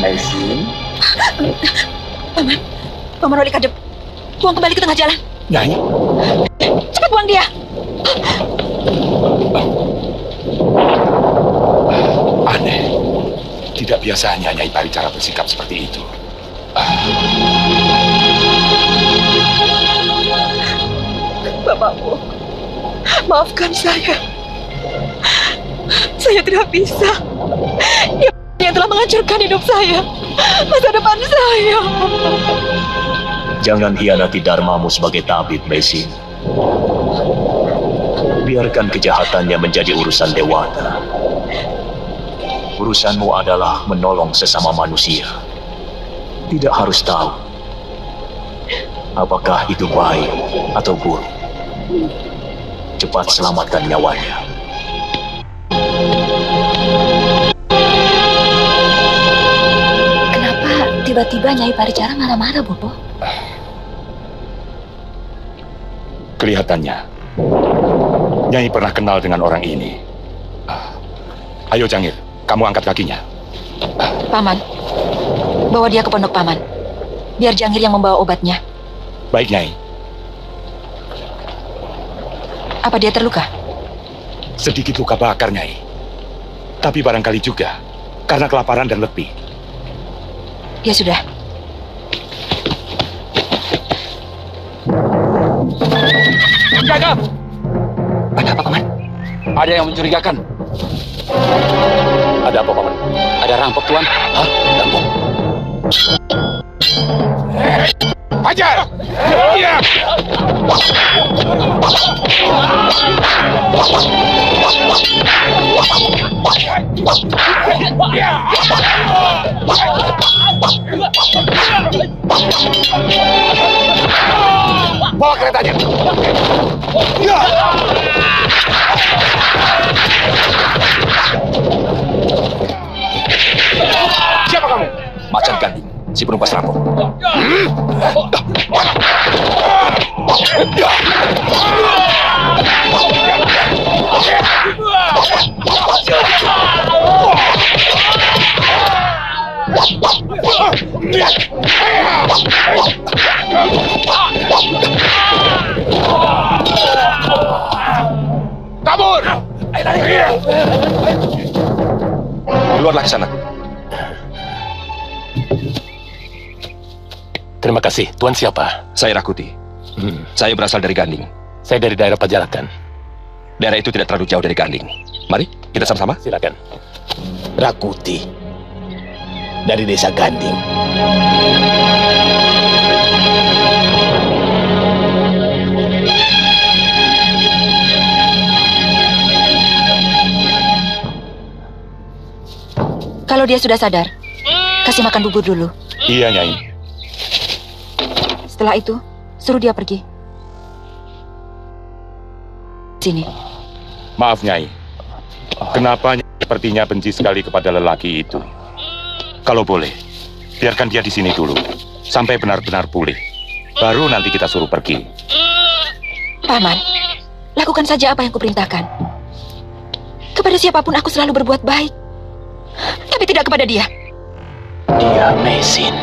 Maisin. Paman, Paman Wali Kadep, buang kembali ke tengah jalan. Nyai. Cepat buang dia. Aneh. Tidak biasanya Nyai Paricara bersikap seperti itu. Bapakku, maafkan saya. Saya tidak bisa. Dia yang telah menghancurkan hidup saya, masa depan saya. Jangan hianati dharmamu sebagai tabib, Maisin. Biarkan kejahatannya menjadi urusan dewata. Urusanmu adalah menolong sesama manusia. Tidak harus tahu apakah itu baik atau buruk. Cepat selamatkan nyawanya. Kenapa tiba-tiba Nyai Paricara marah-marah, Bopo? Kelihatannya, Nyai pernah kenal dengan orang ini. Ayo Jangir, kamu angkat kakinya. Paman, bawa dia ke pondok Paman. Biar Jangir yang membawa obatnya. Baik, Nyai. Apa dia terluka? Sedikit luka bakar, Nyai. Tapi barangkali juga karena kelaparan dan letih. Ya sudah. Jaga! Ada apa, Paman? Ada yang mencurigakan. Ada apa, Paman? Ada rampok, Tuan. Hah? Rampok? Hajar! Iya! Bawa keretanya! Ya! Siapa kamu? Macan Ganding, si penumpas rampok. Kabur! Keluarlah ke sana. Terima kasih. Tuan siapa? Saya Rakuti. Saya berasal dari Ganding. Saya dari daerah Pajalakan. Daerah itu tidak terlalu jauh dari Ganding. Mari, kita sama-sama. Silakan. Rakuti dari desa Ganding. Kalau dia sudah sadar, kasih makan bubur dulu. Iya, Nyai. Setelah itu, suruh dia pergi. Sini. Maaf, Nyai. Kenapa Nyai sepertinya benci sekali kepada lelaki itu? Kalau boleh, biarkan dia di sini dulu, sampai benar-benar pulih. Baru nanti kita suruh pergi. Paman, lakukan saja apa yang kuperintahkan. Kepada siapapun aku selalu berbuat baik. Tapi tidak kepada dia. Dia Maisin.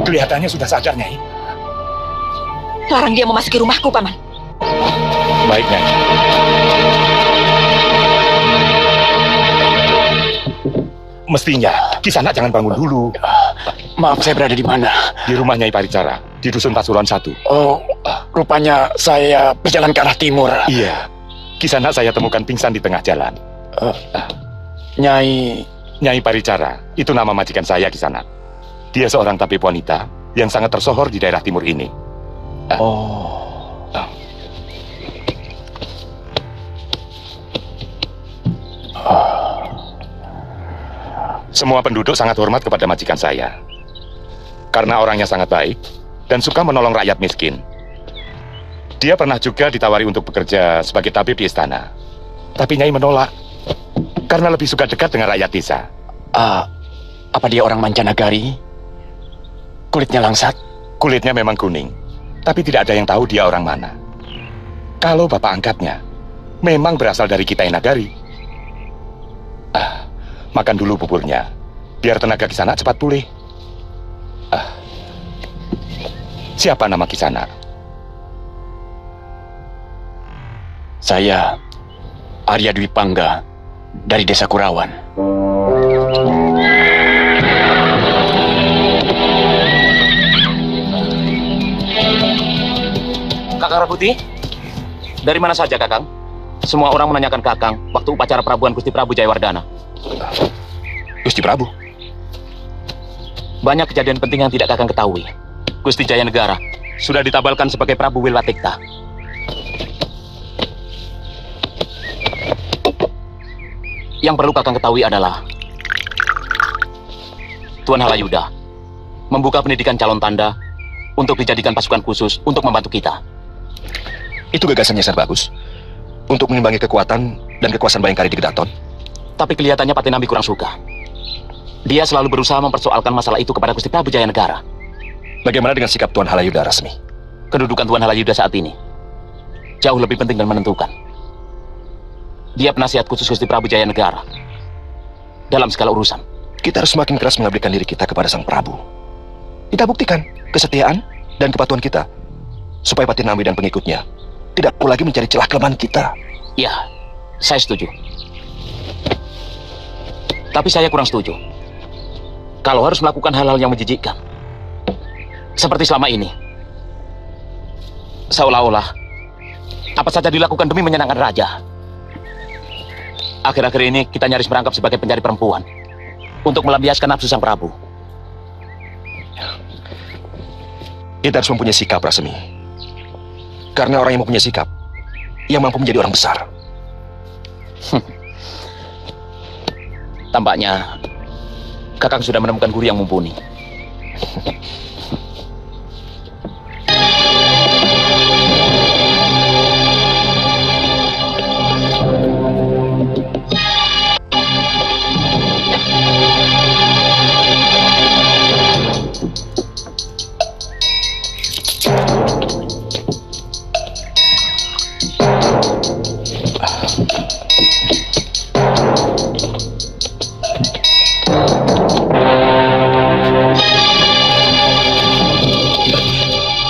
Kelihatannya sudah sadar, Nyai. Larang dia memasuki rumahku, Paman. Baik, Nyai. Mestinya, Kisana jangan bangun dulu. Maaf, saya berada di mana? Di rumah Nyai Paricara, di Dusun Pasuruan 1. Oh, rupanya saya berjalan ke arah timur. Iya, Kisana saya temukan pingsan di tengah jalan. Nyai... Nyai Paricara, itu nama majikan saya, Kisana. Dia seorang tabib wanita yang sangat tersohor di daerah timur ini. Semua penduduk sangat hormat kepada majikan saya. karena orangnya sangat baik dan suka menolong rakyat miskin. Dia pernah juga ditawari untuk bekerja sebagai tabib di istana. Tapi Nyai menolak, karena lebih suka dekat dengan rakyat desa. Apa dia orang mancanagari? Kulitnya langsat? Kulitnya memang kuning, tapi tidak ada yang tahu dia orang mana. Kalau bapak angkatnya memang berasal dari Kitai Nagari. Makan dulu buburnya, biar tenaga Kisanak cepat pulih. Siapa nama Kisanak? Saya Arya Dwi Pangga dari Desa Kurawan. Kakang Raputi, dari mana saja Kakang? Semua orang menanyakan Kakang waktu upacara perabuan Gusti Prabu Jayawardana. Gusti Prabu? Banyak kejadian penting yang tidak Kakang ketahui. Gusti Jayanegara sudah ditabalkan sebagai Prabu Wilwatikta. Yang perlu Kakang ketahui adalah Tuan Halayuda membuka pendidikan calon tanda untuk dijadikan pasukan khusus untuk membantu kita. Itu gagasannya sangat bagus. Untuk mengimbangi kekuatan dan kekuasaan Bayangkari di Kedaton. Tapi kelihatannya Patinambi kurang suka. Dia selalu berusaha mempersoalkan masalah itu kepada Gusti Prabu Jayanegara. Bagaimana dengan sikap Tuan Halayuda, Rasmi? Kedudukan Tuan Halayuda saat ini jauh lebih penting dan menentukan. Dia penasihat khusus Gusti Prabu Jayanegara dalam segala urusan. Kita harus semakin keras mengabdikan diri kita kepada Sang Prabu. Kita buktikan kesetiaan dan kepatuhan kita, supaya Patinambi dan pengikutnya tidak perlu lagi mencari celah kelemahan kita. Ya, saya setuju. Tapi saya kurang setuju kalau harus melakukan hal-hal yang menjijikkan. Seperti selama ini. Seolah-olah apa saja dilakukan demi menyenangkan raja. Akhir-akhir ini kita nyaris merangkap sebagai pencari perempuan untuk melampiaskan nafsu Sang Prabu. Kita harus mempunyai sikap, Rasmi. Karena orang yang mempunyai sikap, yang mampu menjadi orang besar. Tampaknya Kakang sudah menemukan guru yang mumpuni.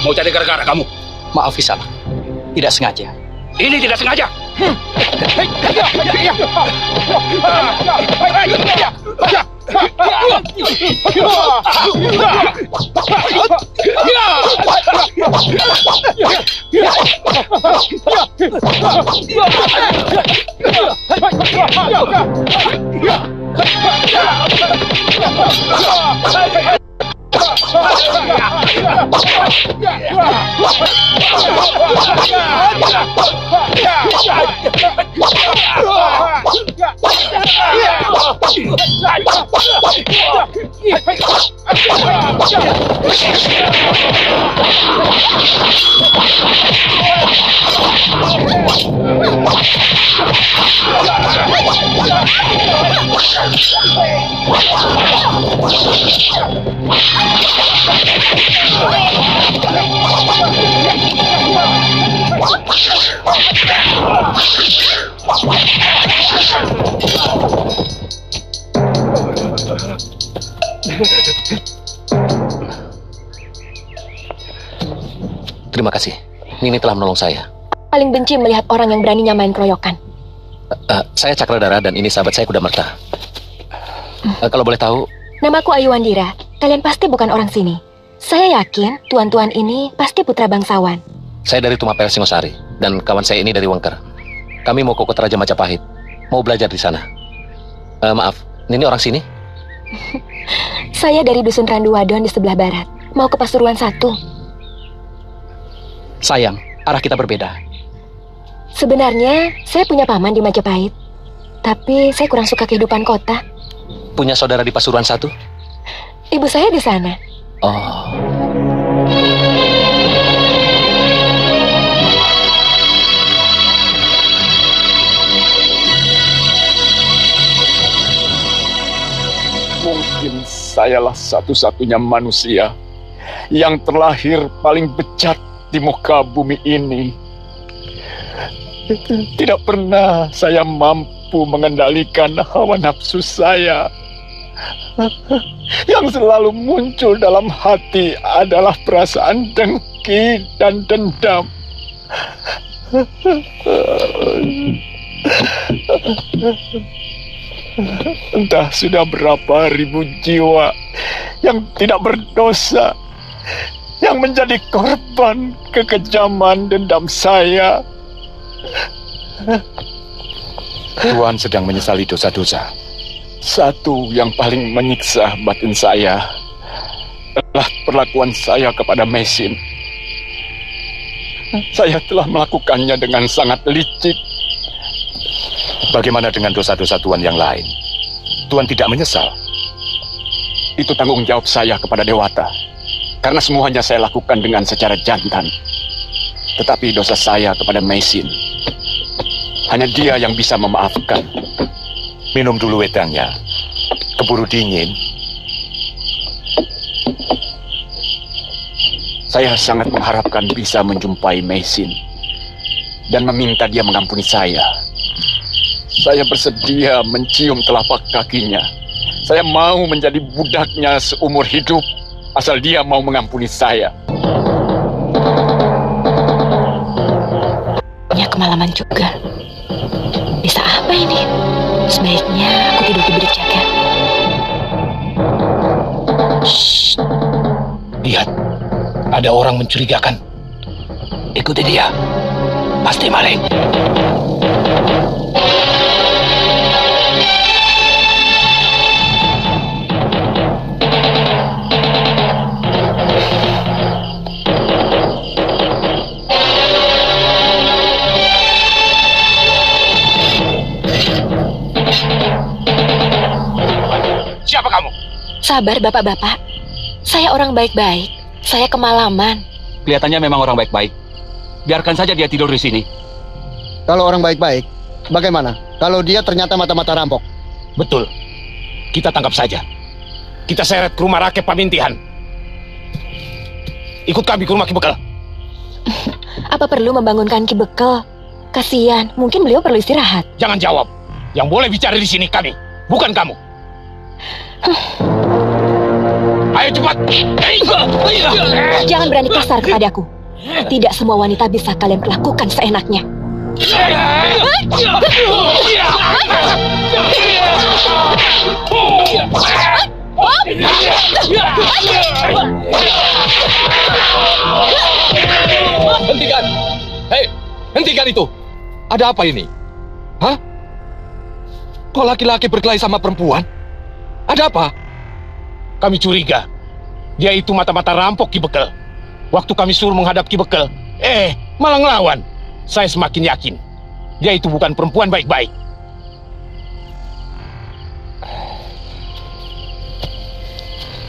Mau cari gara-gara kamu? Maaf Kisana, tidak sengaja. Ini tidak sengaja. Terima kasih. Nini telah menolong saya. Paling benci melihat orang yang beraninya main keroyokan. Saya Cakradara dan ini sahabat saya Kudamerta. Kalau boleh tahu, Namaku Ayu Wandira. Kalian pasti bukan orang sini. Saya yakin tuan-tuan ini pasti putra bangsawan. saya dari Tumapel Singosari dan kawan saya ini dari Wengker. Kami mau ke Kota Raja Majapahit. Mau belajar di sana. Maaf, Nini orang sini? Saya dari Dusun Randuwadon di sebelah barat. Mau ke Pasuruan 1. Sayang, arah kita berbeda. Sebenarnya, saya punya paman di Majapahit. Tapi saya kurang suka kehidupan kota. Punya saudara di Pasuruan 1? Ibu saya di sana. Oh. Mungkin sayalah satu-satunya manusia yang terlahir paling bejat di muka bumi ini. Tidak pernah saya mampu mengendalikan hawa nafsu saya. Yang selalu muncul dalam hati adalah perasaan dengki dan dendam. Entah sudah berapa ribu jiwa yang tidak berdosa yang menjadi korban kekejaman dendam saya. Tuan sedang menyesali dosa-dosa. Satu yang paling menyiksa batin saya adalah perlakuan saya kepada Mesin. Saya telah melakukannya dengan sangat licik. Bagaimana dengan dosa-dosa Tuan yang lain? Tuan tidak menyesal? Itu tanggung jawab saya kepada Dewata. Karena semuanya saya lakukan dengan secara jantan. Tetapi dosa saya kepada Mesin, hanya dia yang bisa memaafkan. Minum dulu wedangnya. Keburu dingin. Saya sangat mengharapkan bisa menjumpai Mesin dan meminta dia mengampuni saya. Saya bersedia mencium telapak kakinya. Saya mau menjadi budaknya seumur hidup, asal dia mau mengampuni saya. Ya, kemalaman juga. Bisa apa ini? Sebaiknya aku tidur di bilik jaga. Shh. Lihat, ada orang mencurigakan. Ikuti dia. Pasti maling. Siapa kamu? Sabar, bapak-bapak. Saya orang baik-baik. Saya kemalaman. Kelihatannya memang orang baik-baik. Biarkan saja dia tidur di sini. Kalau orang baik-baik, bagaimana? Kalau dia ternyata mata-mata rampok? Betul. Kita tangkap saja. Kita seret ke rumah Rakep Pamintihan. Ikut kami ke rumah Ki Bekal. Apa perlu membangunkan Ki Bekal? Kasihan, mungkin beliau perlu istirahat. Jangan jawab. Yang boleh bicara di sini kami, bukan kamu. Ayo cepat. Jangan berani kasar kepadaku. Tidak semua wanita bisa kalian perlakukan seenaknya. Hentikan! Hei, hentikan itu! Ada apa ini? Hah? Kok laki-laki berkelahi sama perempuan? Ada apa? Kami curiga dia itu mata-mata rampok Ki Bekal. Waktu kami suruh menghadap Ki Bekal, malah ngelawan. Saya semakin yakin dia itu bukan perempuan baik-baik.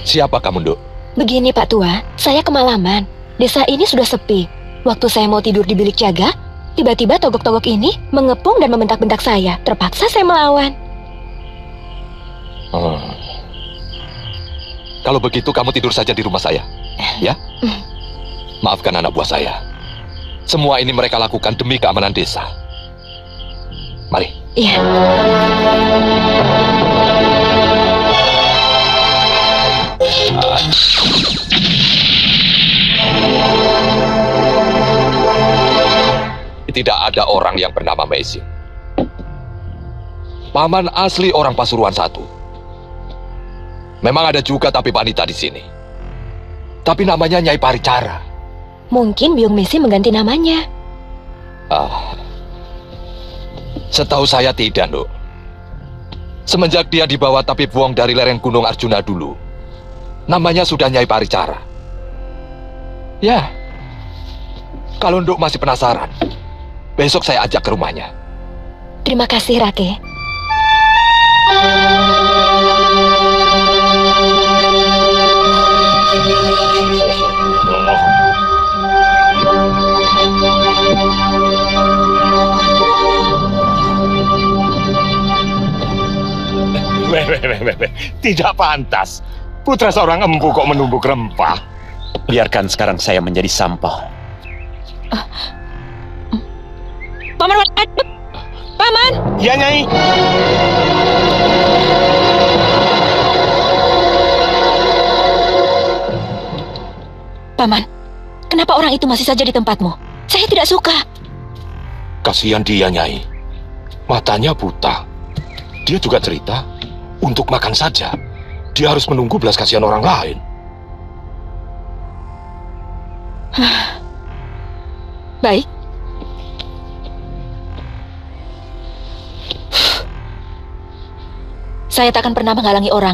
Siapa kamu, Nduk? Begini Pak Tua, saya kemalaman. Desa ini sudah sepi. Waktu saya mau tidur di bilik jaga, tiba-tiba togok-togok ini mengepung dan membentak-bentak saya. Terpaksa saya melawan. Kalau begitu kamu tidur saja di rumah saya, ya? Maafkan anak buah saya. Semua ini mereka lakukan demi keamanan desa. Mari. Iya. Tidak ada orang yang bernama Mesin. Paman asli orang Pasuruan 1. Memang ada juga tapi wanita di sini. Tapi namanya Nyai Paricara. Mungkin Biung Mesi mengganti namanya. Setahu saya tidak, Nduk. Semenjak dia dibawa Tabib Wong dari lereng Gunung Arjuna dulu, namanya sudah Nyai Paricara. Ya, kalau Nduk masih penasaran, besok saya ajak ke rumahnya. Terima kasih, Rake. Tidak pantas. Putra seorang empu kok menumbuk rempah. Biarkan sekarang saya menjadi sampah. Paman, Paman! Ya, Nyai. Paman, kenapa orang itu masih saja di tempatmu? Saya tidak suka. Kasihan dia, Nyai. Matanya buta. Dia juga cerita, untuk makan saja, dia harus menunggu belas kasihan orang lain. Baik. Saya tak akan pernah menghalangi orang